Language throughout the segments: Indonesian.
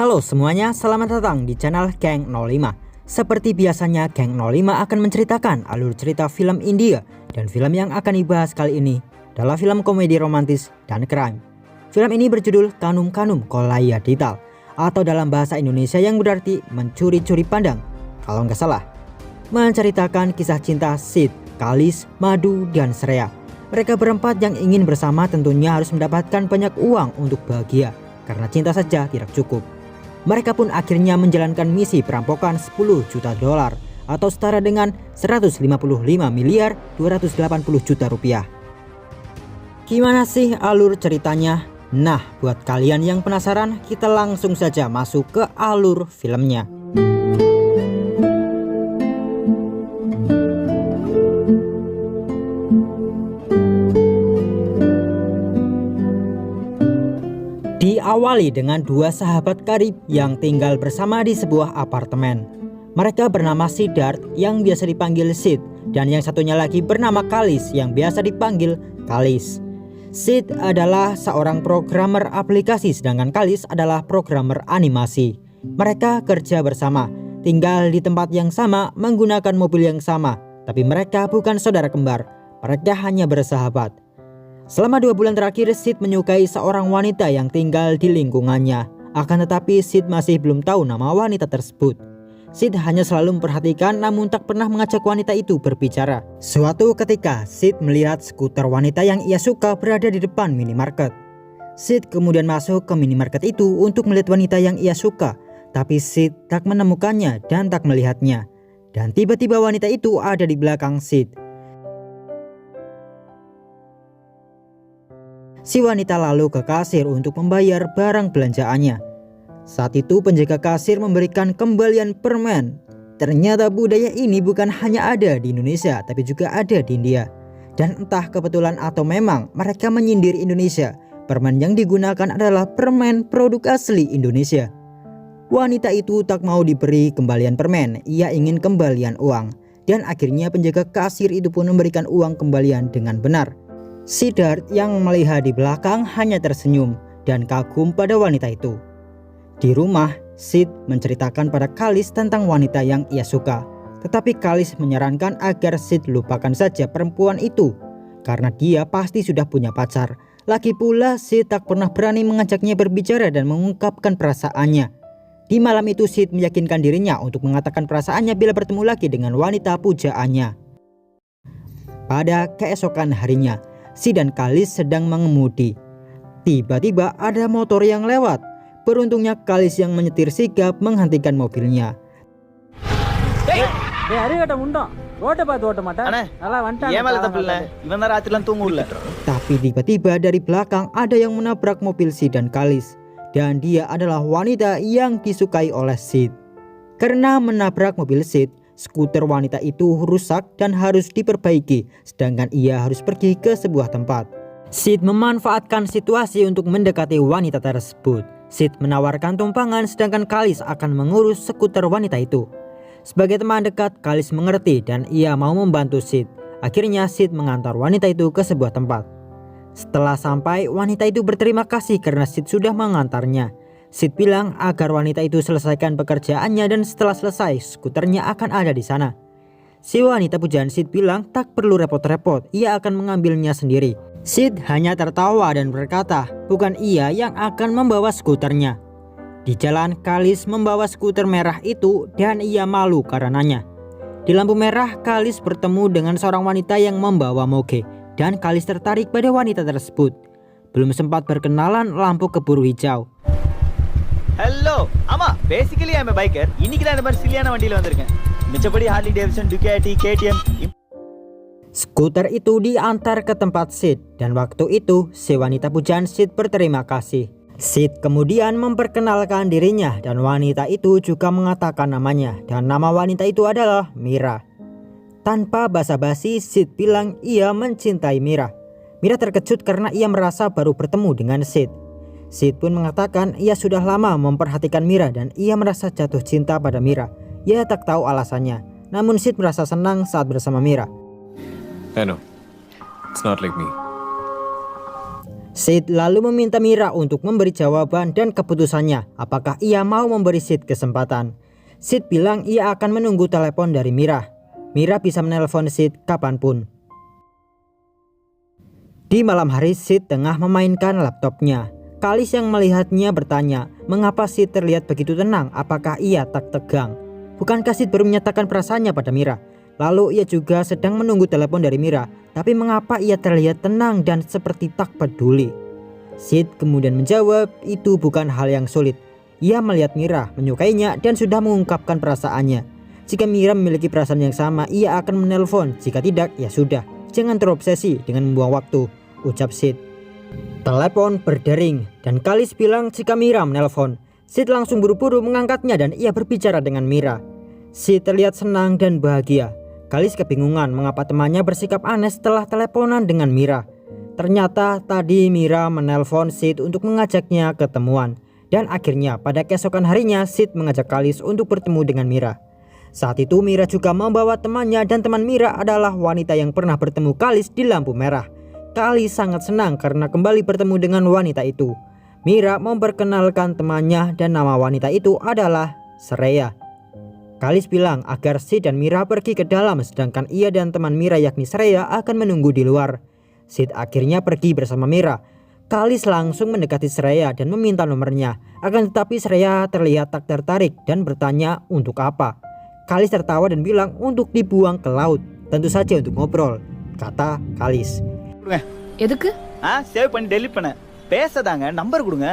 Halo semuanya, selamat datang di channel Gang 05. Seperti biasanya, Gang 05 akan menceritakan alur cerita film India, dan film yang akan dibahas kali ini adalah film komedi romantis dan crime. Film ini berjudul Kanum Kanum Kolaya Dital, atau dalam bahasa Indonesia yang berarti mencuri-curi pandang, kalau nggak salah. Menceritakan kisah cinta Sid, Kalis, Madu, dan Shreya. Mereka berempat yang ingin bersama tentunya harus mendapatkan banyak uang untuk bahagia, karena cinta saja tidak cukup. Mereka pun akhirnya menjalankan misi perampokan 10 juta dolar atau setara dengan 155 miliar 280 juta rupiah. Gimana sih alur ceritanya? Nah, buat kalian yang penasaran, kita langsung saja masuk ke alur filmnya. Diawali dengan dua sahabat karib yang tinggal bersama di sebuah apartemen. Mereka bernama Siddharth yang biasa dipanggil Sid, dan yang satunya lagi bernama Kalis yang biasa dipanggil Kalis. Sid adalah seorang programmer aplikasi, sedangkan Kalis adalah programmer animasi. Mereka kerja bersama, tinggal di tempat yang sama, menggunakan mobil yang sama, tapi mereka bukan saudara kembar. Mereka hanya bersahabat. Selama 2 bulan terakhir, Sid menyukai seorang wanita yang tinggal di lingkungannya. Akan tetapi Sid masih belum tahu nama wanita tersebut. Sid hanya selalu memperhatikan namun tak pernah mengajak wanita itu berbicara. Suatu ketika, Sid melihat skuter wanita yang ia suka berada di depan minimarket. Sid kemudian masuk ke minimarket itu untuk melihat wanita yang ia suka. Tapi Sid tak menemukannya dan tak melihatnya. Dan tiba-tiba wanita itu ada di belakang Sid. Si wanita lalu ke kasir untuk membayar barang belanjaannya. Saat itu penjaga kasir memberikan kembalian permen. Ternyata budaya ini bukan hanya ada di Indonesia, tapi juga ada di India. Dan entah kebetulan atau memang mereka menyindir Indonesia, permen yang digunakan adalah permen produk asli Indonesia. Wanita itu tak mau diberi kembalian permen, ia ingin kembalian uang. Dan akhirnya penjaga kasir itu pun memberikan uang kembalian dengan benar. Siddharth yang melihat di belakang hanya tersenyum dan kagum pada wanita itu. Di rumah, Sid menceritakan pada Kalis tentang wanita yang ia suka. Tetapi Kalis menyarankan agar Sid lupakan saja perempuan itu, karena dia pasti sudah punya pacar. Lagi pula Sid tak pernah berani mengajaknya berbicara dan mengungkapkan perasaannya. Di malam itu Sid meyakinkan dirinya untuk mengatakan perasaannya bila bertemu lagi dengan wanita pujaannya. Pada keesokan harinya, Sid dan Kalis sedang mengemudi. Tiba-tiba ada motor yang lewat. Beruntungnya Kalis yang menyetir sigap menghentikan mobilnya. Tapi tiba-tiba dari belakang ada yang menabrak mobil Sid dan Kalis. Dan dia adalah wanita yang disukai oleh Sid. Karena menabrak mobil Sid, skuter wanita itu rusak dan harus diperbaiki, sedangkan ia harus pergi ke sebuah tempat. Sid memanfaatkan situasi untuk mendekati wanita tersebut. Sid menawarkan tumpangan, sedangkan Kalis akan mengurus skuter wanita itu. Sebagai teman dekat, Kalis mengerti dan ia mau membantu Sid. Akhirnya Sid mengantar wanita itu ke sebuah tempat. Setelah sampai, wanita itu berterima kasih karena Sid sudah mengantarnya. Sid bilang agar wanita itu selesaikan pekerjaannya dan setelah selesai skuternya akan ada di sana. Si wanita pujaan Sid bilang tak perlu repot-repot, ia akan mengambilnya sendiri. Sid hanya tertawa dan berkata bukan ia yang akan membawa skuternya. Di jalan, Kalis membawa skuter merah itu dan ia malu karenanya. Di lampu merah, Kalis bertemu dengan seorang wanita yang membawa moge dan Kalis tertarik pada wanita tersebut. Belum sempat berkenalan, lampu keburu hijau. Hello, ama basically I'm a biker. Ini kita ada silliana வண்டியில வந்திருக்கேன். மிச்சபடி Harley Davidson, Ducati, KTM. Skuter itu diantar ke tempat Sid dan waktu itu si wanita pujaan Sid berterima kasih. Sid kemudian memperkenalkan dirinya dan wanita itu juga mengatakan namanya dan nama wanita itu adalah Mira. Tanpa basa-basi Sid bilang ia mencintai Mira. Mira terkejut karena ia merasa baru bertemu dengan Sid. Sid pun mengatakan ia sudah lama memperhatikan Mira dan ia merasa jatuh cinta pada Mira. Ia tak tahu alasannya, namun Sid merasa senang saat bersama Mira. I know, it's not like me. Sid lalu meminta Mira untuk memberi jawaban dan keputusannya apakah ia mau memberi Sid kesempatan. Sid bilang ia akan menunggu telepon dari Mira. Mira bisa menelpon Sid kapanpun. Di malam hari Sid tengah memainkan laptopnya. Kalis yang melihatnya bertanya, mengapa Sid terlihat begitu tenang, apakah ia tak tegang? Bukankah Sid baru menyatakan perasaannya pada Mira? Lalu ia juga sedang menunggu telepon dari Mira, tapi mengapa ia terlihat tenang dan seperti tak peduli? Sid kemudian menjawab, itu bukan hal yang sulit. Ia melihat Mira, menyukainya dan sudah mengungkapkan perasaannya. Jika Mira memiliki perasaan yang sama, ia akan menelpon. Jika tidak, ya sudah. Jangan terobsesi dengan membuang waktu, ucap Sid. Telepon berdering dan Kalis bilang jika Mira menelpon. Sid langsung buru-buru mengangkatnya dan ia berbicara dengan Mira. Sid terlihat senang dan bahagia. Kalis kebingungan mengapa temannya bersikap aneh setelah teleponan dengan Mira. Ternyata tadi Mira menelpon Sid untuk mengajaknya ketemuan. Dan akhirnya pada keesokan harinya Sid mengajak Kalis untuk bertemu dengan Mira. Saat itu Mira juga membawa temannya dan teman Mira adalah wanita yang pernah bertemu Kalis di lampu merah. Kalis sangat senang karena kembali bertemu dengan wanita itu. Mira memperkenalkan temannya dan nama wanita itu adalah Shreya. Kalis bilang agar Sid dan Mira pergi ke dalam sedangkan ia dan teman Mira yakni Shreya akan menunggu di luar. Sid akhirnya pergi bersama Mira. Kalis langsung mendekati Shreya dan meminta nomornya. Akan tetapi Shreya terlihat tak tertarik dan bertanya untuk apa. Kalis tertawa dan bilang untuk dibuang ke laut. Tentu saja untuk ngobrol, kata Kalis. எதுக்கு? சேவ் பண்ணி டெலீட் பண்ண. பேசதாங்க, நம்பர் கொடுங்க.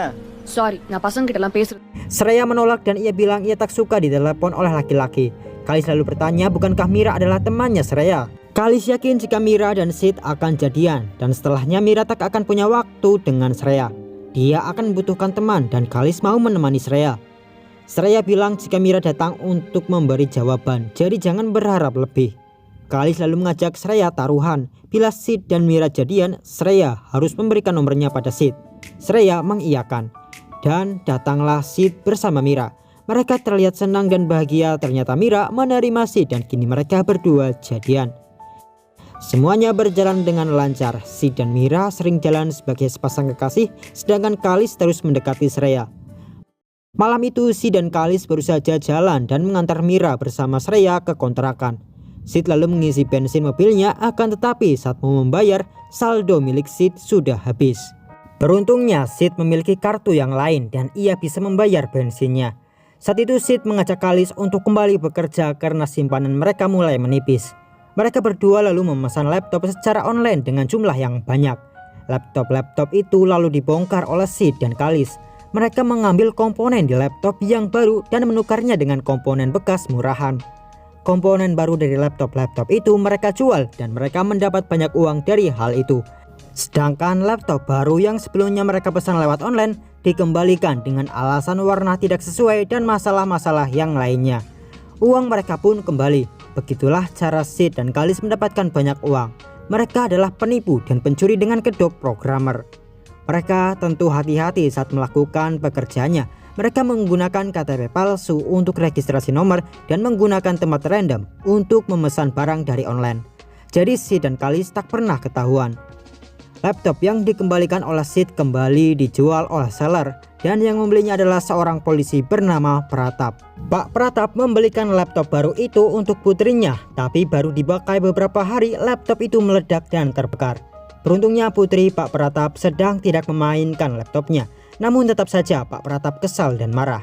சாரி, நான் பசங்க கிட்ட எல்லாம் பேசுறேன். Shreya menolak dan ia bilang ia tak suka ditelepon oleh laki-laki. Kalis lalu bertanya bukankah Mira adalah temannya Shreya. Kalis yakin jika Mira dan Sid akan jadian dan setelahnya Mira tak akan punya waktu dengan Shreya. Dia akan membutuhkan teman dan Kalis mau menemani Shreya. Shreya bilang jika Mira datang untuk memberi jawaban, jadi jangan berharap lebih. Kalis lalu mengajak Shreya taruhan. Bila Sid dan Mira jadian, Shreya harus memberikan nomornya pada Sid. Shreya mengiyakan. Dan datanglah Sid bersama Mira. Mereka terlihat senang dan bahagia. Ternyata Mira menerima Sid dan kini mereka berdua jadian. Semuanya berjalan dengan lancar. Sid dan Mira sering jalan sebagai sepasang kekasih, sedangkan Kalis terus mendekati Shreya. Malam itu Sid dan Kalis baru saja jalan dan mengantar Mira bersama Shreya ke kontrakan. Sid lalu mengisi bensin mobilnya, akan tetapi saat mau membayar, saldo milik Sid sudah habis. Beruntungnya Sid memiliki kartu yang lain dan ia bisa membayar bensinnya. Saat itu Sid mengajak Kalis untuk kembali bekerja karena simpanan mereka mulai menipis. Mereka berdua lalu memesan laptop secara online dengan jumlah yang banyak. Laptop-laptop itu lalu dibongkar oleh Sid dan Kalis. Mereka mengambil komponen di laptop yang baru dan menukarnya dengan komponen bekas murahan. Komponen baru dari laptop-laptop itu mereka jual dan mereka mendapat banyak uang dari hal itu. Sedangkan laptop baru yang sebelumnya mereka pesan lewat online dikembalikan dengan alasan warna tidak sesuai dan masalah-masalah yang lainnya. Uang mereka pun kembali. Begitulah cara Sid dan Kalis mendapatkan banyak uang. Mereka adalah penipu dan pencuri dengan kedok programmer. Mereka tentu hati-hati saat melakukan pekerjaannya. Mereka menggunakan KTP palsu untuk registrasi nomor dan menggunakan tempat random untuk memesan barang dari online. Jadi Sid dan Kalis tak pernah ketahuan. Laptop yang dikembalikan oleh Sid kembali dijual oleh seller dan yang membelinya adalah seorang polisi bernama Pratap. Pak Pratap membelikan laptop baru itu untuk putrinya, tapi baru dipakai beberapa hari laptop itu meledak dan terbakar. Beruntungnya putri Pak Pratap sedang tidak memainkan laptopnya. Namun tetap saja Pak Pratap kesal dan marah.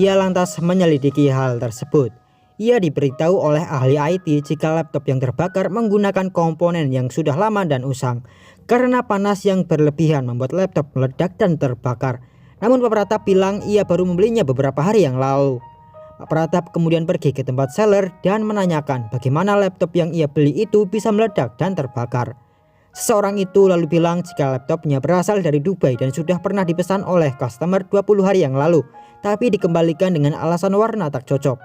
Ia lantas menyelidiki hal tersebut. Ia diberitahu oleh ahli IT jika laptop yang terbakar menggunakan komponen yang sudah lama dan usang. Karena panas yang berlebihan membuat laptop meledak dan terbakar. Namun Pak Pratap bilang ia baru membelinya beberapa hari yang lalu. Pak Pratap kemudian pergi ke tempat seller dan menanyakan bagaimana laptop yang ia beli itu bisa meledak dan terbakar. Seseorang itu lalu bilang jika laptopnya berasal dari Dubai dan sudah pernah dipesan oleh customer 20 hari yang lalu, tapi dikembalikan dengan alasan warna tak cocok.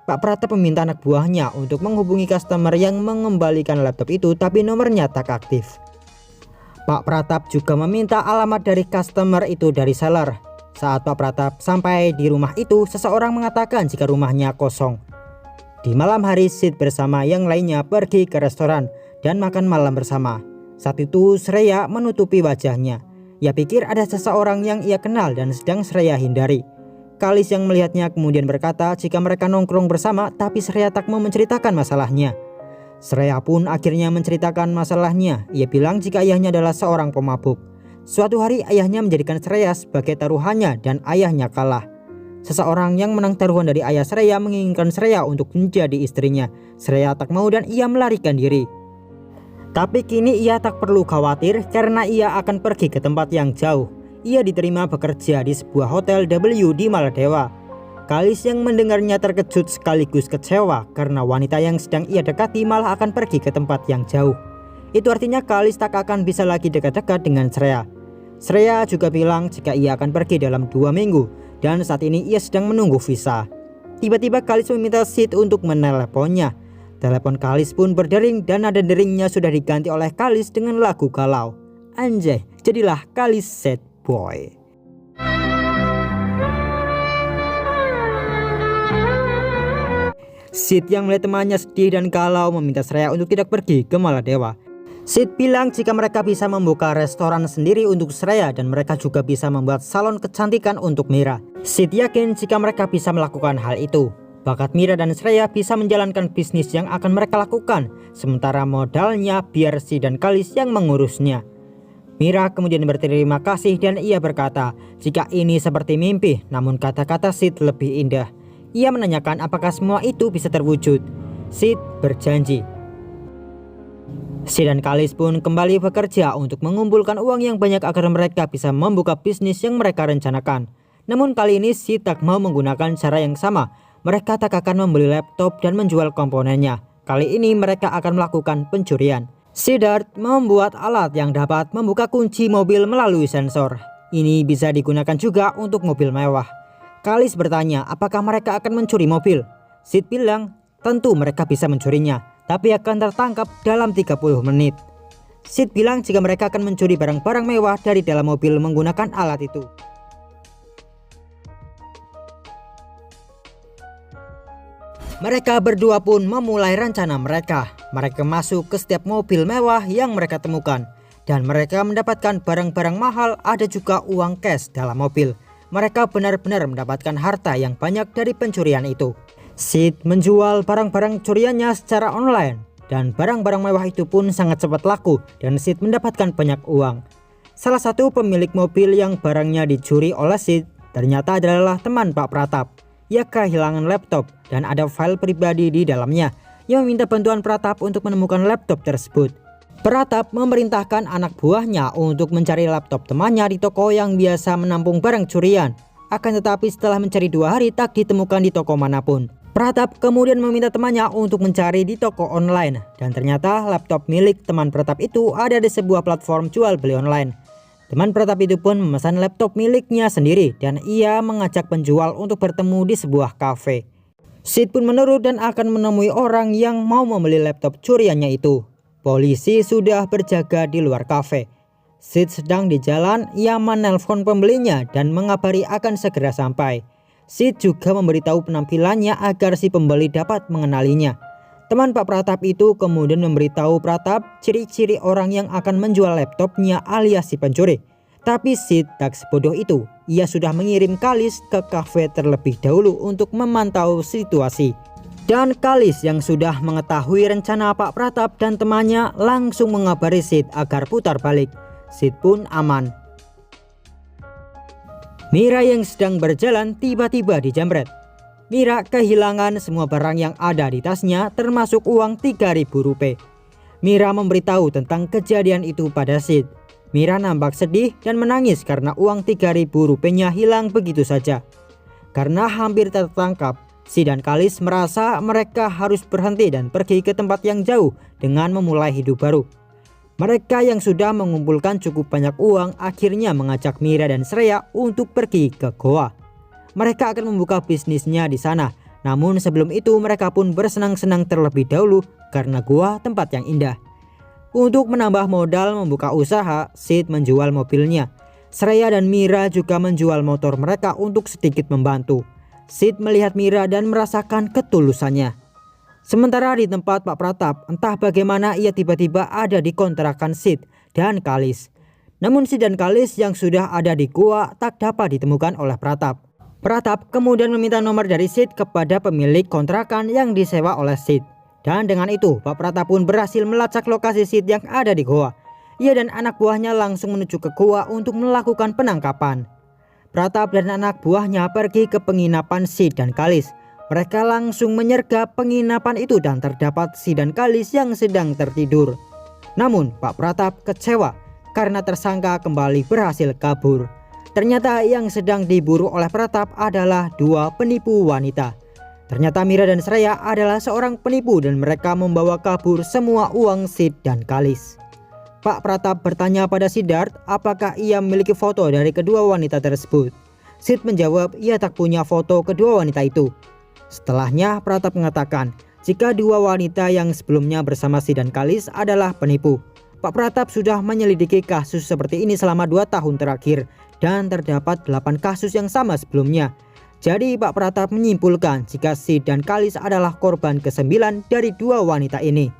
Pak Pratap meminta anak buahnya untuk menghubungi customer yang mengembalikan laptop itu tapi nomornya tak aktif. Pak Pratap juga meminta alamat dari customer itu dari seller. Saat Pak Pratap sampai di rumah itu, seseorang mengatakan jika rumahnya kosong. Di malam hari Sid bersama yang lainnya pergi ke restoran dan makan malam bersama. Saat itu Shreya menutupi wajahnya. Ia pikir ada seseorang yang ia kenal dan sedang Shreya hindari. Kalis yang melihatnya kemudian berkata jika mereka nongkrong bersama tapi Shreya tak mau menceritakan masalahnya. Shreya pun akhirnya menceritakan masalahnya. Ia bilang jika ayahnya adalah seorang pemabuk. Suatu hari ayahnya menjadikan Shreya sebagai taruhannya dan ayahnya kalah. Seseorang yang menang taruhan dari ayah Shreya menginginkan Shreya untuk menjadi istrinya. Shreya tak mau dan ia melarikan diri. Tapi kini ia tak perlu khawatir karena ia akan pergi ke tempat yang jauh. Ia diterima bekerja di sebuah hotel W di Maladewa. Kalis yang mendengarnya terkejut sekaligus kecewa karena wanita yang sedang ia dekati malah akan pergi ke tempat yang jauh. Itu artinya Kalis tak akan bisa lagi dekat-dekat dengan Shreya. Shreya juga bilang jika ia akan pergi dalam 2 minggu dan saat ini ia sedang menunggu visa. Tiba-tiba Kalis meminta Sid untuk meneleponnya. Telepon Kalis pun berdering dan nada deringnya sudah diganti oleh Kalis dengan lagu galau. Anjay, jadilah Kalis sad boy. Sid yang melihat temannya sedih dan galau meminta Shreya untuk tidak pergi ke Maladewa. Sid bilang jika mereka bisa membuka restoran sendiri untuk Shreya dan mereka juga bisa membuat salon kecantikan untuk Mira. Sid yakin jika mereka bisa melakukan hal itu, bakat Mira dan Shreya bisa menjalankan bisnis yang akan mereka lakukan, sementara modalnya biar Sid dan Kalis yang mengurusnya. Mira kemudian berterima kasih dan ia berkata jika ini seperti mimpi, namun kata-kata Sid lebih indah. Ia menanyakan apakah semua itu bisa terwujud. Sid berjanji. Sid dan Kalis pun kembali bekerja untuk mengumpulkan uang yang banyak agar mereka bisa membuka bisnis yang mereka rencanakan. Namun kali ini Sid tak mau menggunakan cara yang sama. Mereka tak akan membeli laptop dan menjual komponennya. Kali ini mereka akan melakukan pencurian. Siddharth membuat alat yang dapat membuka kunci mobil melalui sensor. Ini bisa digunakan juga untuk mobil mewah. Kalis bertanya apakah mereka akan mencuri mobil. Sid bilang tentu mereka bisa mencurinya, tapi akan tertangkap dalam 30 menit. Sid bilang jika mereka akan mencuri barang-barang mewah dari dalam mobil menggunakan alat itu. Mereka berdua pun memulai rencana mereka. Mereka masuk ke setiap mobil mewah yang mereka temukan. Dan mereka mendapatkan barang-barang mahal, ada juga uang cash dalam mobil. Mereka benar-benar mendapatkan harta yang banyak dari pencurian itu. Sid menjual barang-barang curiannya secara online. Dan barang-barang mewah itu pun sangat cepat laku dan Sid mendapatkan banyak uang. Salah satu pemilik mobil yang barangnya dicuri oleh Sid ternyata adalah teman Pak Pratap. Ia kehilangan laptop dan ada file pribadi di dalamnya. Ia meminta bantuan Pratap untuk menemukan laptop tersebut. Pratap memerintahkan anak buahnya untuk mencari laptop temannya di toko yang biasa menampung barang curian. Akan tetapi setelah mencari 2 hari tak ditemukan di toko manapun. Pratap kemudian meminta temannya untuk mencari di toko online. Dan ternyata laptop milik teman Pratap itu ada di sebuah platform jual beli online. Teman Pratap itu pun memesan laptop miliknya sendiri dan ia mengajak penjual untuk bertemu di sebuah kafe. Sid pun menurut dan akan menemui orang yang mau membeli laptop curiannya itu. Polisi sudah berjaga di luar kafe. Sid sedang di jalan, ia menelpon pembelinya dan mengabari akan segera sampai. Sid juga memberitahu penampilannya agar si pembeli dapat mengenalinya. Teman Pak Pratap itu kemudian memberitahu Pratap ciri-ciri orang yang akan menjual laptopnya alias si pencuri. Tapi Sid tak sebodoh itu. Ia sudah mengirim Kalis ke kafe terlebih dahulu untuk memantau situasi. Dan Kalis yang sudah mengetahui rencana Pak Pratap dan temannya langsung mengabari Sid agar putar balik. Sid pun aman. Mira yang sedang berjalan tiba-tiba dijamret. Mira kehilangan semua barang yang ada di tasnya termasuk uang 3.000 rupiah. Mira memberitahu tentang kejadian itu pada Sid. Mira nampak sedih dan menangis karena uang 3.000 rupiahnya hilang begitu saja. Karena hampir tertangkap, Sid dan Kalis merasa mereka harus berhenti dan pergi ke tempat yang jauh dengan memulai hidup baru. Mereka yang sudah mengumpulkan cukup banyak uang akhirnya mengajak Mira dan Shreya untuk pergi ke Goa. Mereka akan membuka bisnisnya di sana. Namun sebelum itu mereka pun bersenang-senang terlebih dahulu karena Goa tempat yang indah. Untuk menambah modal membuka usaha, Sid menjual mobilnya. Shreya dan Mira juga menjual motor mereka untuk sedikit membantu. Sid melihat Mira dan merasakan ketulusannya. Sementara di tempat Pak Pratap, entah bagaimana ia tiba-tiba ada di kontrakan Sid dan Kalis. Namun Sid dan Kalis yang sudah ada di gua tak dapat ditemukan oleh Pratap. Pratap kemudian meminta nomor dari Sid kepada pemilik kontrakan yang disewa oleh Sid. Dan dengan itu Pak Pratap pun berhasil melacak lokasi Sid yang ada di gua. Ia dan anak buahnya langsung menuju ke gua untuk melakukan penangkapan. Pratap dan anak buahnya pergi ke penginapan Sid dan Kalis. Mereka langsung menyergap penginapan itu dan terdapat Sid dan Kalis yang sedang tertidur. Namun Pak Pratap kecewa karena tersangka kembali berhasil kabur. Ternyata yang sedang diburu oleh Pratap adalah dua penipu wanita. Ternyata Mira dan Shraya adalah seorang penipu dan mereka membawa kabur semua uang Sid dan Kalis. Pak Pratap bertanya pada Siddharth apakah ia memiliki foto dari kedua wanita tersebut. Sid menjawab ia tak punya foto kedua wanita itu. Setelahnya Pratap mengatakan jika dua wanita yang sebelumnya bersama Sid dan Kalis adalah penipu. Pak Pratap sudah menyelidiki kasus seperti ini selama 2 tahun terakhir dan terdapat 8 kasus yang sama sebelumnya. Jadi Pak Pratap menyimpulkan jika Sid dan Kalis adalah korban ke-9 dari dua wanita ini.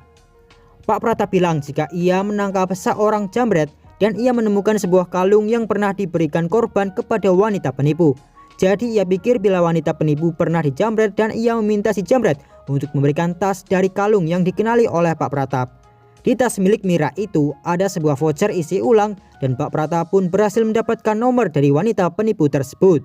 Pak Pratap bilang jika ia menangkap seorang jambret dan ia menemukan sebuah kalung yang pernah diberikan korban kepada wanita penipu. Jadi ia pikir bila wanita penipu pernah dijambret dan ia meminta si jambret untuk memberikan tas dari kalung yang dikenali oleh Pak Pratap. Di tas milik Mira itu ada sebuah voucher isi ulang dan Pak Pratap pun berhasil mendapatkan nomor dari wanita penipu tersebut.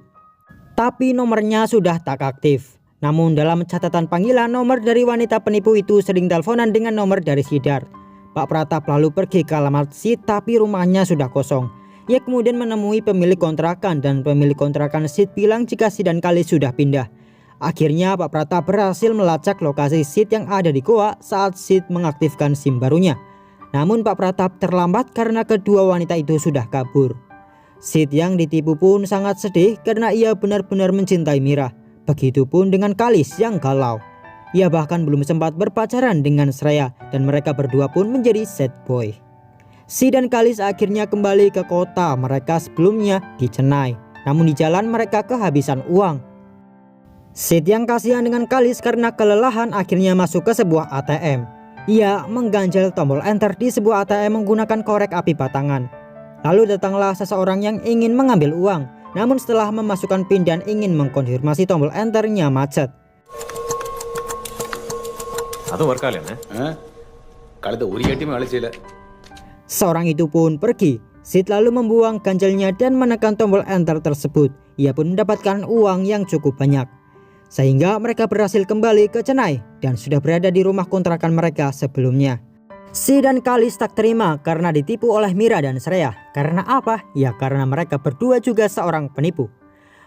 Tapi nomornya sudah tak aktif. Namun dalam catatan panggilan nomor dari wanita penipu itu sering teleponan dengan nomor dari Siddharth. Pak Pratap lalu pergi ke alamat Sid tapi rumahnya sudah kosong. Ia kemudian menemui pemilik kontrakan dan pemilik kontrakan Sid bilang jika Sid dan Kalis sudah pindah. Akhirnya Pak Pratap berhasil melacak lokasi Sid yang ada di goa saat Sid mengaktifkan SIM barunya. Namun Pak Pratap terlambat karena kedua wanita itu sudah kabur. Sid yang ditipu pun sangat sedih karena ia benar-benar mencintai Mira. Begitupun dengan Kalis yang galau. Ia bahkan belum sempat berpacaran dengan Shraya dan mereka berdua pun menjadi sad boy. Sid dan Kalis akhirnya kembali ke kota mereka sebelumnya di Chennai. Namun di jalan mereka kehabisan uang. Sid yang kasihan dengan Kalis karena kelelahan akhirnya masuk ke sebuah ATM. Ia mengganjal tombol enter di sebuah ATM menggunakan korek api batangan. Lalu datanglah seseorang yang ingin mengambil uang. Namun setelah memasukkan PIN dan ingin mengkonfirmasi tombol enternya macet. Seorang itu pun pergi. Sid lalu membuang ganjalnya dan menekan tombol enter tersebut. Ia pun mendapatkan uang yang cukup banyak. Sehingga mereka berhasil kembali ke Chennai dan sudah berada di rumah kontrakan mereka sebelumnya. Sid dan Kalis tak terima karena ditipu oleh Mira dan Shraya. Karena apa? Ya karena mereka berdua juga seorang penipu.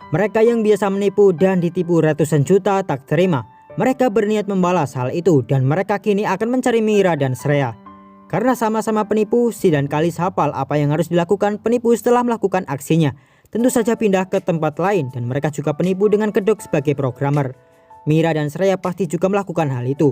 Mereka yang biasa menipu dan ditipu ratusan juta tak terima. Mereka berniat membalas hal itu dan mereka kini akan mencari Mira dan Shraya. Karena sama-sama penipu, Sid dan Kalis hafal apa yang harus dilakukan penipu setelah melakukan aksinya. Tentu saja pindah ke tempat lain dan mereka juga penipu dengan kedok sebagai programmer. Mira dan Shraya pasti juga melakukan hal itu.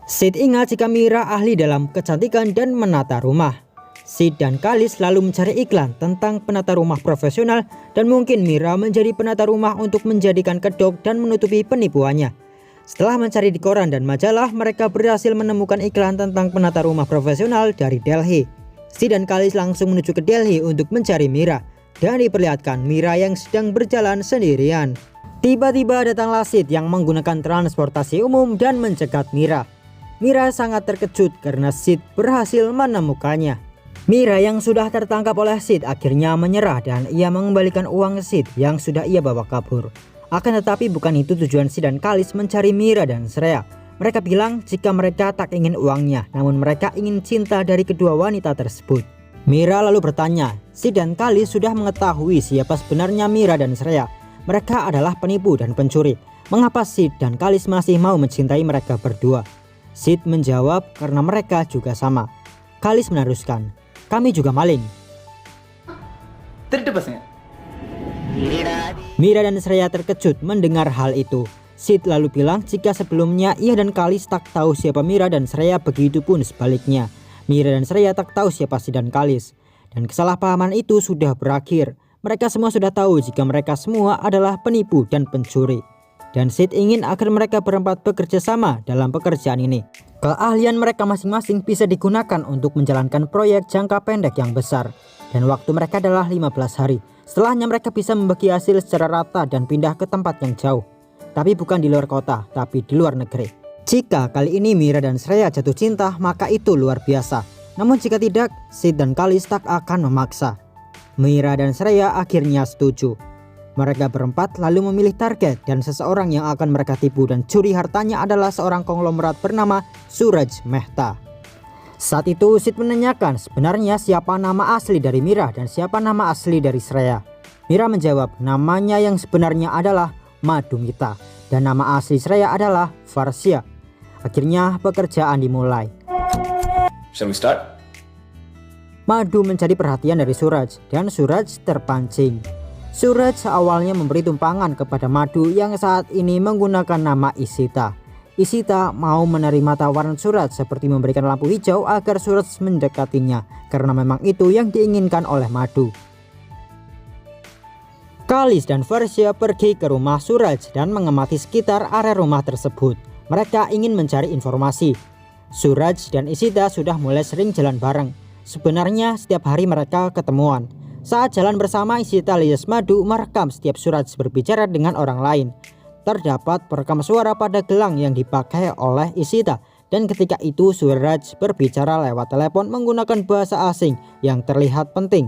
Sid ingat jika Mira ahli dalam kecantikan dan menata rumah. Sid dan Kalis lalu mencari iklan tentang penata rumah profesional dan mungkin Mira menjadi penata rumah untuk menjadikan kedok dan menutupi penipuannya. Setelah mencari di koran dan majalah, mereka berhasil menemukan iklan tentang penata rumah profesional dari Delhi. Sid dan Kalis langsung menuju ke Delhi untuk mencari Mira. Dan diperlihatkan Mira yang sedang berjalan sendirian. Tiba-tiba datanglah Sid yang menggunakan transportasi umum dan mencegat Mira. Mira sangat terkejut karena Sid berhasil menemukannya. Mira yang sudah tertangkap oleh Sid akhirnya menyerah dan ia mengembalikan uang Sid yang sudah ia bawa kabur. Akan tetapi bukan itu tujuan Sid dan Kalis mencari Mira dan Shraya. Mereka bilang jika mereka tak ingin uangnya, namun mereka ingin cinta dari kedua wanita tersebut. Mira lalu bertanya, Sid dan Kalis sudah mengetahui siapa sebenarnya Mira dan Shraya. Mereka adalah penipu dan pencuri. Mengapa Sid dan Kalis masih mau mencintai mereka berdua? Sid menjawab karena mereka juga sama. Kalis meneruskan, kami juga maling. Mira dan Shraya terkejut mendengar hal itu. Sid lalu bilang jika sebelumnya ia dan Kalis tak tahu siapa Mira dan Shraya, begitu pun sebaliknya. Mira dan Shraya tak tahu siapa Sid dan Kalis. Dan kesalahpahaman itu sudah berakhir. Mereka semua sudah tahu jika mereka semua adalah penipu dan pencuri. Dan Sid ingin agar mereka berempat bekerja sama dalam pekerjaan ini. Keahlian mereka masing-masing bisa digunakan untuk menjalankan proyek jangka pendek yang besar. dan waktu mereka adalah 15 hari. Setelahnya mereka bisa membagi hasil secara rata dan pindah ke tempat yang jauh. Tapi bukan di luar kota, tapi di luar negeri. Jika kali ini Mira dan Shreya jatuh cinta, maka itu luar biasa. Namun jika tidak, Sid dan Khalis tak akan memaksa. Mira dan Shreya akhirnya setuju. Mereka berempat lalu memilih target dan seseorang yang akan mereka tipu dan curi hartanya adalah seorang konglomerat bernama Suraj Mehta. Saat itu Sid menanyakan sebenarnya siapa nama asli dari Mira dan siapa nama asli dari Shreya. Mira menjawab namanya yang sebenarnya adalah Madhumita dan nama asli Shreya adalah Farsya. Akhirnya pekerjaan dimulai. Shall we start? Madhu mencari perhatian dari Suraj dan Suraj terpancing. Suraj awalnya memberi tumpangan kepada Madhu yang saat ini menggunakan nama Ishita. Ishita mau menerima tawaran Suraj seperti memberikan lampu hijau agar Suraj mendekatinya karena memang itu yang diinginkan oleh Madhu. Khalis dan Farsya pergi ke rumah Suraj dan mengamati sekitar area rumah tersebut. Mereka ingin mencari informasi. Suraj dan Ishita sudah mulai sering jalan bareng. Sebenarnya setiap hari mereka ketemuan. Saat jalan bersama, Ishita alias Madhu merekam setiap Suraj berbicara dengan orang lain. Terdapat perekam suara pada gelang yang dipakai oleh Ishita dan ketika itu Suraj berbicara lewat telepon menggunakan bahasa asing yang terlihat penting.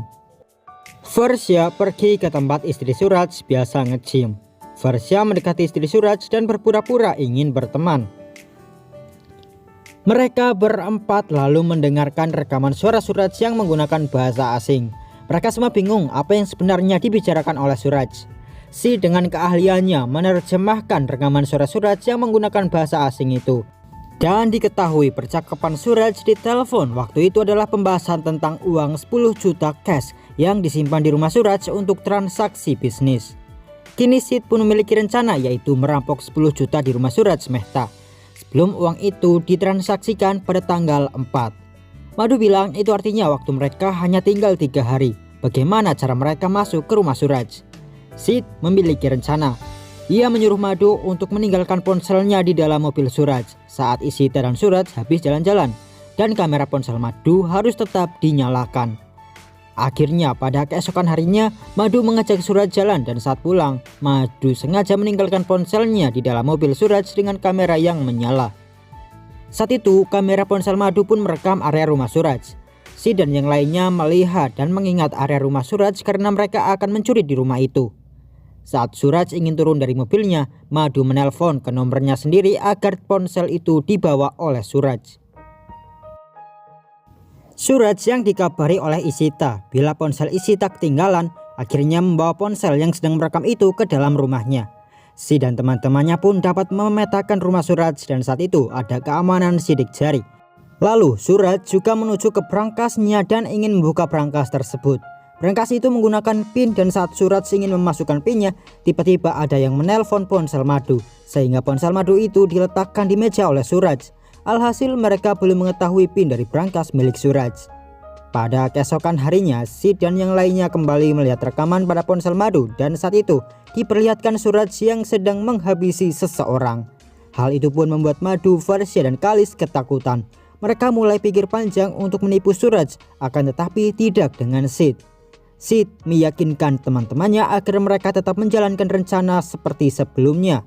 Farsya pergi ke tempat istri Suraj biasa nge-gym. Farsya mendekati istri Suraj dan berpura-pura ingin berteman. Mereka berempat lalu mendengarkan rekaman suara Suraj yang menggunakan bahasa asing. Mereka semua bingung apa yang sebenarnya dibicarakan oleh Suraj. Sid dengan keahliannya menerjemahkan rekaman suara Suraj yang menggunakan bahasa asing itu. Dan diketahui percakapan Suraj di telepon waktu itu adalah pembahasan tentang uang 10 juta cash yang disimpan di rumah Suraj untuk transaksi bisnis. Kini Sid pun memiliki rencana yaitu merampok 10 juta di rumah Suraj Mehta. Sebelum uang itu ditransaksikan pada tanggal 4. Madhu bilang itu artinya waktu mereka hanya tinggal 3 hari. Bagaimana cara mereka masuk ke rumah Suraj? Sid memiliki rencana. Ia menyuruh Madhu untuk meninggalkan ponselnya di dalam mobil Suraj saat Ishita dan Suraj habis jalan-jalan dan kamera ponsel Madhu harus tetap dinyalakan. Akhirnya pada keesokan harinya Madhu mengajak Suraj jalan dan saat pulang Madhu sengaja meninggalkan ponselnya di dalam mobil Suraj dengan kamera yang menyala. Saat itu kamera ponsel Madhu pun merekam area rumah Suraj. Sid dan yang lainnya melihat dan mengingat area rumah Suraj karena mereka akan mencuri di rumah itu. Saat Suraj ingin turun dari mobilnya, Madhu menelpon ke nomornya sendiri agar ponsel itu dibawa oleh Suraj. Suraj yang dikabari oleh Ishita bila ponsel Ishita ketinggalan, akhirnya membawa ponsel yang sedang merekam itu ke dalam rumahnya. Sid dan teman-temannya pun dapat memetakan rumah Suraj dan saat itu ada keamanan sidik jari. Lalu Suraj juga menuju ke berangkasnya dan ingin membuka berangkas tersebut. Berangkas itu menggunakan PIN dan saat Suraj ingin memasukkan PIN-nya, tiba-tiba ada yang menelpon ponsel Madhu, sehingga ponsel Madhu itu diletakkan di meja oleh Suraj. Alhasil mereka belum mengetahui PIN dari berangkas milik Suraj. Pada keesokan harinya, Sid dan yang lainnya kembali melihat rekaman pada ponsel Madhu dan saat itu diperlihatkan Suraj yang sedang menghabisi seseorang. Hal itu pun membuat Madhu, Farsya dan Khalis ketakutan. Mereka mulai pikir panjang untuk menipu Suraj, akan tetapi tidak dengan Sid. Sid meyakinkan teman-temannya agar mereka tetap menjalankan rencana seperti sebelumnya.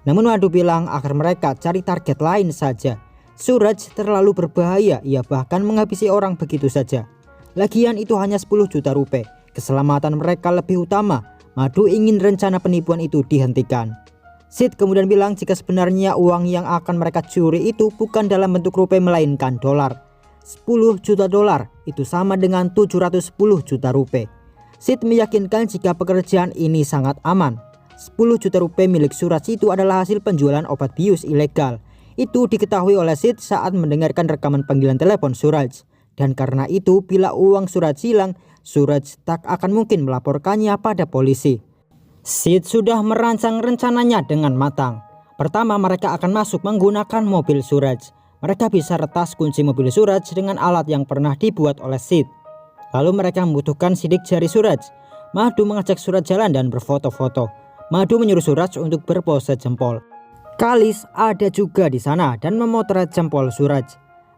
Namun Madhu bilang agar mereka cari target lain saja. Suraj terlalu berbahaya, ia bahkan menghabisi orang begitu saja. Lagian itu hanya 10 juta rupiah. Keselamatan mereka lebih utama. Madhu ingin rencana penipuan itu dihentikan. Sid kemudian bilang jika sebenarnya uang yang akan mereka curi itu bukan dalam bentuk rupiah melainkan dolar. 10 juta dolar itu sama dengan 710 juta rupiah. Sid meyakinkan jika pekerjaan ini sangat aman. 10 juta rupiah milik Suraj itu adalah hasil penjualan obat bius ilegal. Itu diketahui oleh Sid saat mendengarkan rekaman panggilan telepon Suraj. Dan karena itu bila uang Suraj hilang, Suraj tak akan mungkin melaporkannya pada polisi. Sid sudah merancang rencananya dengan matang. Pertama mereka akan masuk menggunakan mobil Suraj. Mereka bisa retas kunci mobil Suraj dengan alat yang pernah dibuat oleh Sid. Lalu mereka membutuhkan sidik jari Suraj. Madhu mengajak Suraj jalan dan berfoto-foto. Madhu menyuruh Suraj untuk berpose jempol. Khalis ada juga di sana dan memotret jempol Suraj.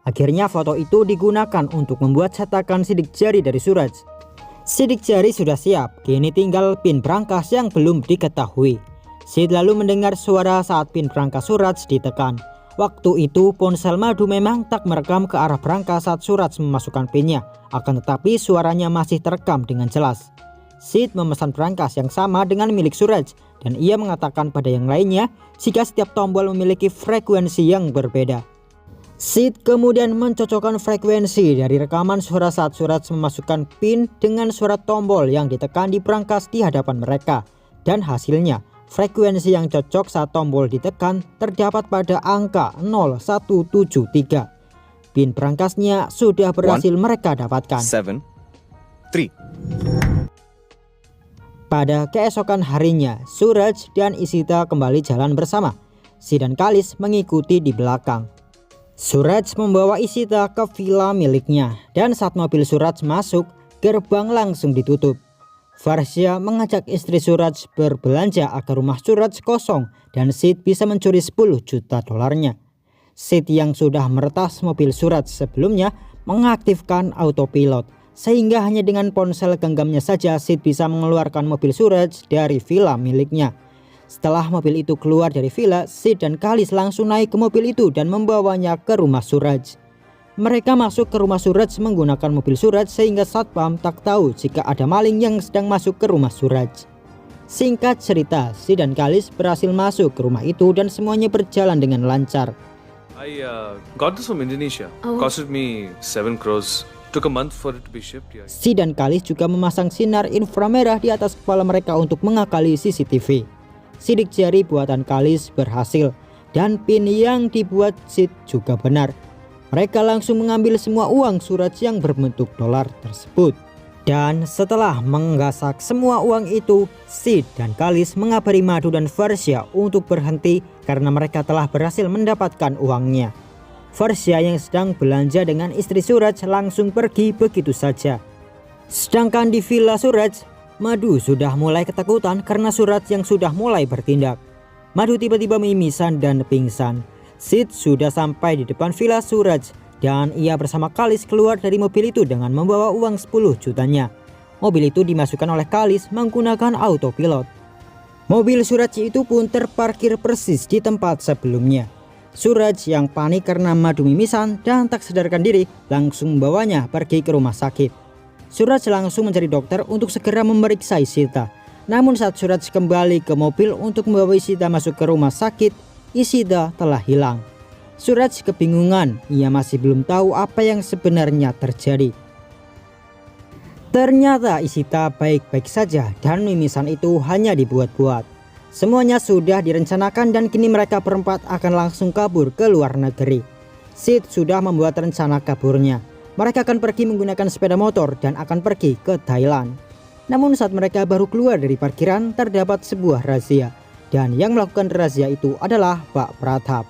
Akhirnya foto itu digunakan untuk membuat cetakan sidik jari dari Suraj. Sidik jari sudah siap, kini tinggal pin berangkas yang belum diketahui. Sid lalu mendengar suara saat pin berangkas Suraj ditekan. Waktu itu ponsel Madhu memang tak merekam ke arah berangkas saat Suraj memasukkan pinnya, akan tetapi suaranya masih terekam dengan jelas. Sid memesan berangkas yang sama dengan milik Suraj dan ia mengatakan pada yang lainnya jika setiap tombol memiliki frekuensi yang berbeda. Sid kemudian mencocokkan frekuensi dari rekaman suara saat Suraj memasukkan pin dengan suara tombol yang ditekan di berangkas di hadapan mereka. Dan hasilnya, frekuensi yang cocok saat tombol ditekan terdapat pada angka 0173. Pin berangkasnya sudah berhasil mereka dapatkan. 7, 3. Pada keesokan harinya, Suraj dan Ishita kembali jalan bersama. Sid dan Khalis mengikuti di belakang. Suraj membawa Ishita ke villa miliknya dan saat mobil Suraj masuk, gerbang langsung ditutup. Farsya mengajak istri Suraj berbelanja agar rumah Suraj kosong dan Sid bisa mencuri 10 juta dolarnya. Sid yang sudah meretas mobil Suraj sebelumnya mengaktifkan autopilot sehingga hanya dengan ponsel genggamnya saja Sid bisa mengeluarkan mobil Suraj dari villa miliknya. Setelah mobil itu keluar dari villa, Sid dan Khalis langsung naik ke mobil itu dan membawanya ke rumah Suraj. Mereka masuk ke rumah Suraj menggunakan mobil Suraj sehingga satpam tak tahu jika ada maling yang sedang masuk ke rumah Suraj. Singkat cerita, Sid dan Khalis berhasil masuk ke rumah itu dan semuanya berjalan dengan lancar. I got this from Indonesia. Costed me 7 crores. Took a month for it to be shipped here. Sid dan Khalis juga memasang sinar inframerah di atas kepala mereka untuk mengakali CCTV. Sidik jari buatan Khalis berhasil dan pin yang dibuat Sid juga benar. Mereka langsung mengambil semua uang Suraj yang berbentuk dolar tersebut. Dan setelah menggasak semua uang itu, Sid dan Khalis mengabari Madhu dan Farsya untuk berhenti karena mereka telah berhasil mendapatkan uangnya. Farsya yang sedang belanja dengan istri Suraj langsung pergi begitu saja. Sedangkan di villa Suraj, Madhu sudah mulai ketakutan karena Suraj yang sudah mulai bertindak. Madhu tiba-tiba mimisan dan pingsan. Sid sudah sampai di depan villa Suraj dan ia bersama Khalis keluar dari mobil itu dengan membawa uang 10 jutanya. Mobil itu dimasukkan oleh Khalis menggunakan autopilot. Mobil Suraj itu pun terparkir persis di tempat sebelumnya. Suraj yang panik karena Madhu mimisan dan tak sadarkan diri langsung membawanya pergi ke rumah sakit. Suraj langsung mencari dokter untuk segera memeriksa Ishita. Namun saat Suraj kembali ke mobil untuk membawa Ishita masuk ke rumah sakit, Ishita telah hilang. Suraj kebingungan, ia masih belum tahu apa yang sebenarnya terjadi. Ternyata Ishita baik-baik saja dan mimisan itu hanya dibuat-buat. Semuanya sudah direncanakan dan kini mereka berempat akan langsung kabur ke luar negeri. Sid sudah membuat rencana kaburnya. Mereka akan pergi menggunakan sepeda motor dan akan pergi ke Thailand. Namun saat mereka baru keluar dari parkiran terdapat sebuah razia. Dan yang melakukan razia itu adalah Pak Pratap.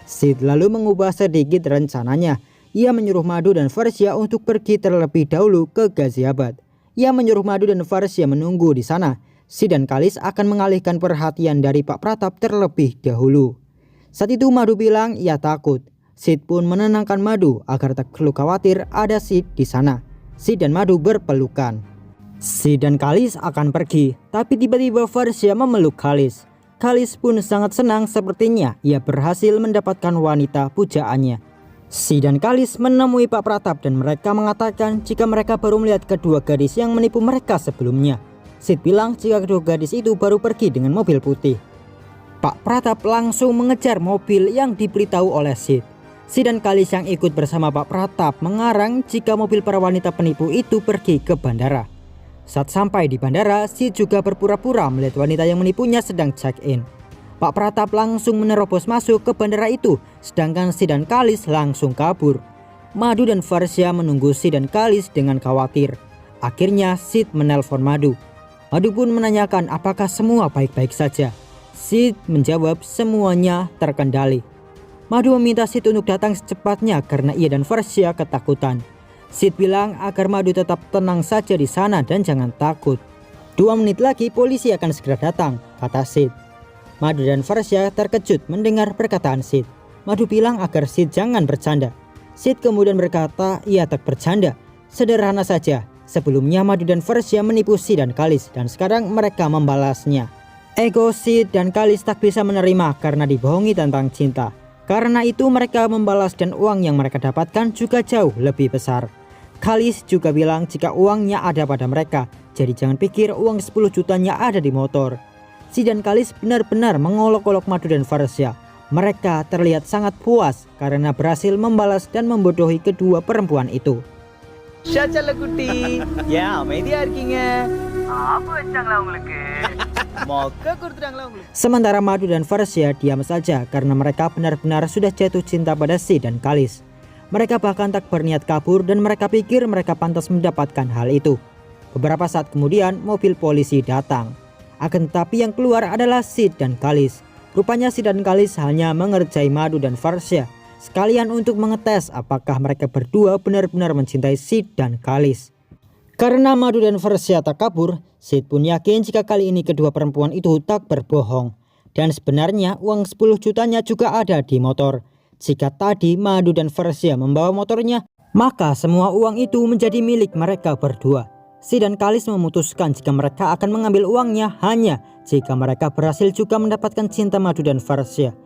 Sid lalu mengubah sedikit rencananya. Ia menyuruh Madhu dan Farsya untuk pergi terlebih dahulu ke Ghaziabad. Ia menyuruh Madhu dan Farsya menunggu di sana. Sid dan Khalis akan mengalihkan perhatian dari Pak Pratap terlebih dahulu. Saat itu Madhu bilang ia takut. Sid pun menenangkan Madhu agar tak perlu khawatir ada Sid di sana. Sid dan Madhu berpelukan. Sid dan Khalis akan pergi, tapi tiba-tiba Farsya memeluk Khalis. Khalis pun sangat senang sepertinya ia berhasil mendapatkan wanita pujaannya. Sid dan Khalis menemui Pak Pratap dan mereka mengatakan jika mereka baru melihat kedua gadis yang menipu mereka sebelumnya. Sid bilang jika kedua gadis itu baru pergi dengan mobil putih. Pak Pratap langsung mengejar mobil yang diberitahu oleh Sid. Sid dan Khalis yang ikut bersama Pak Pratap mengarang jika mobil para wanita penipu itu pergi ke bandara. Saat sampai di bandara, Sid juga berpura-pura melihat wanita yang menipunya sedang check-in. Pak Pratap langsung menerobos masuk ke bandara itu, sedangkan Sid dan Khalis langsung kabur. Madhu dan Farsya menunggu Sid dan Khalis dengan khawatir. Akhirnya Sid menelpon Madhu. Madhu pun menanyakan apakah semua baik-baik saja. Sid menjawab semuanya terkendali. Madhu meminta Sid untuk datang secepatnya karena ia dan Farsya ketakutan. Sid bilang agar Madhu tetap tenang saja di sana dan jangan takut. 2 menit lagi polisi akan segera datang, kata Sid. Madhu dan Farsya terkejut mendengar perkataan Sid. Madhu bilang agar Sid jangan bercanda. Sid kemudian berkata ia tak bercanda. Sederhana saja, Sebelumnya Madu dan Versia menipu Sid dan Khalis dan sekarang mereka membalasnya. Ego Sid dan Khalis tak bisa menerima karena dibohongi tentang cinta. Karena itu mereka membalas dan uang yang mereka dapatkan juga jauh lebih besar. Khalis juga bilang jika uangnya ada pada mereka, jadi jangan pikir uang 10 jutanya ada di motor. Sid dan Khalis benar-benar mengolok-olok Madu dan Versia. Mereka terlihat sangat puas karena berhasil membalas dan membodohi kedua perempuan itu. செல்ல குட்டி ஏன் அமைதியா இருக்கீங்க ஆப்பு வச்சாங்களா உங்களுக்கு மொக்க கொடுத்துட்டாங்களா உங்களுக்கு Sementara Madu dan Versia diam saja karena mereka benar-benar sudah jatuh cinta pada Sid dan Khalis. Mereka bahkan tak berniat kabur dan mereka pikir mereka pantas mendapatkan hal itu. Beberapa saat kemudian mobil polisi datang. Akan tetapi yang keluar adalah Sid dan Khalis. Rupanya Sid dan Khalis hanya mengerjai Madu dan Versia sekalian untuk mengetes apakah mereka berdua benar-benar mencintai Sid dan Khalis. Karena Madu dan Versia tak kabur, Sid pun yakin jika kali ini kedua perempuan itu tak berbohong. Dan sebenarnya uang 10 jutanya juga ada di motor. Jika tadi Madu dan Versia membawa motornya, maka semua uang itu menjadi milik mereka berdua. Sid dan Khalis memutuskan jika mereka akan mengambil uangnya hanya jika mereka berhasil juga mendapatkan cinta Madu dan Versia.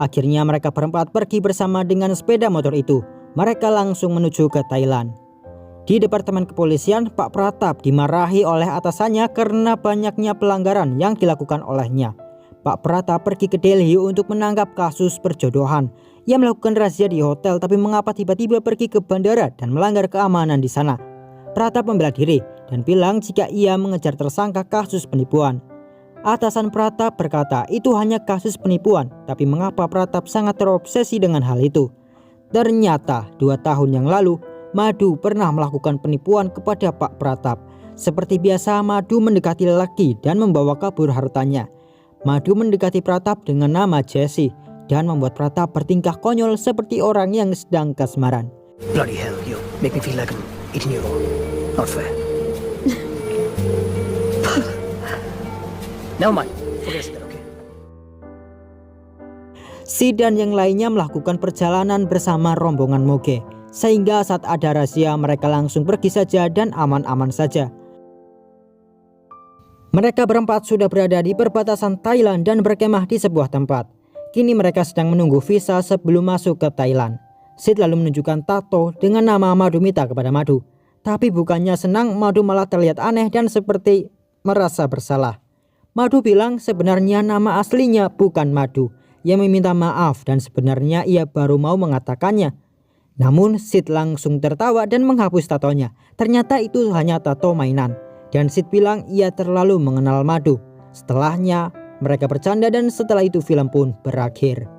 Akhirnya mereka berempat pergi bersama dengan sepeda motor itu. Mereka langsung menuju ke Thailand. Di Departemen Kepolisian, Pak Pratap dimarahi oleh atasannya karena banyaknya pelanggaran yang dilakukan olehnya. Pak Pratap pergi ke Delhi untuk menangkap kasus perjodohan. Ia melakukan razia di hotel tapi mengapa tiba-tiba pergi ke bandara dan melanggar keamanan di sana. Pratap membela diri dan bilang jika ia mengejar tersangka kasus penipuan. Atasan Pratap berkata itu hanya kasus penipuan, tapi mengapa Pratap sangat terobsesi dengan hal itu? Ternyata 2 tahun yang lalu, Madu pernah melakukan penipuan kepada Pak Pratap. Seperti biasa, Madu mendekati lelaki dan membawa kabur hartanya. Madu mendekati Pratap dengan nama Jesse dan membuat Pratap bertingkah konyol seperti orang yang sedang kasmaran. Bloody hell, you make me feel like I'm eating you. Not fair. Never mind. Forget that, okay? Sid dan yang lainnya melakukan perjalanan bersama rombongan Moge. Sehingga saat ada razia mereka langsung pergi saja dan aman-aman saja. Mereka berempat sudah berada di perbatasan Thailand dan berkemah di sebuah tempat. Kini mereka sedang menunggu visa sebelum masuk ke Thailand. Sid lalu menunjukkan tato dengan nama Madhumita kepada Madu. Tapi bukannya senang, Madu malah terlihat aneh dan seperti merasa bersalah. Madu bilang sebenarnya nama aslinya bukan Madu. Ia meminta maaf dan sebenarnya ia baru mau mengatakannya. Namun Sid langsung tertawa dan menghapus tatonya. Ternyata itu hanya tato mainan. Dan Sid bilang ia terlalu mengenal Madu. Setelahnya mereka bercanda dan setelah itu film pun berakhir.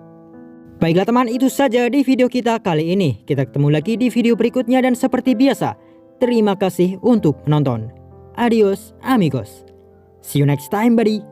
Baiklah teman, itu saja di video kita kali ini. Kita ketemu lagi di video berikutnya dan seperti biasa, terima kasih untuk menonton. Adios amigos. See you next time buddy.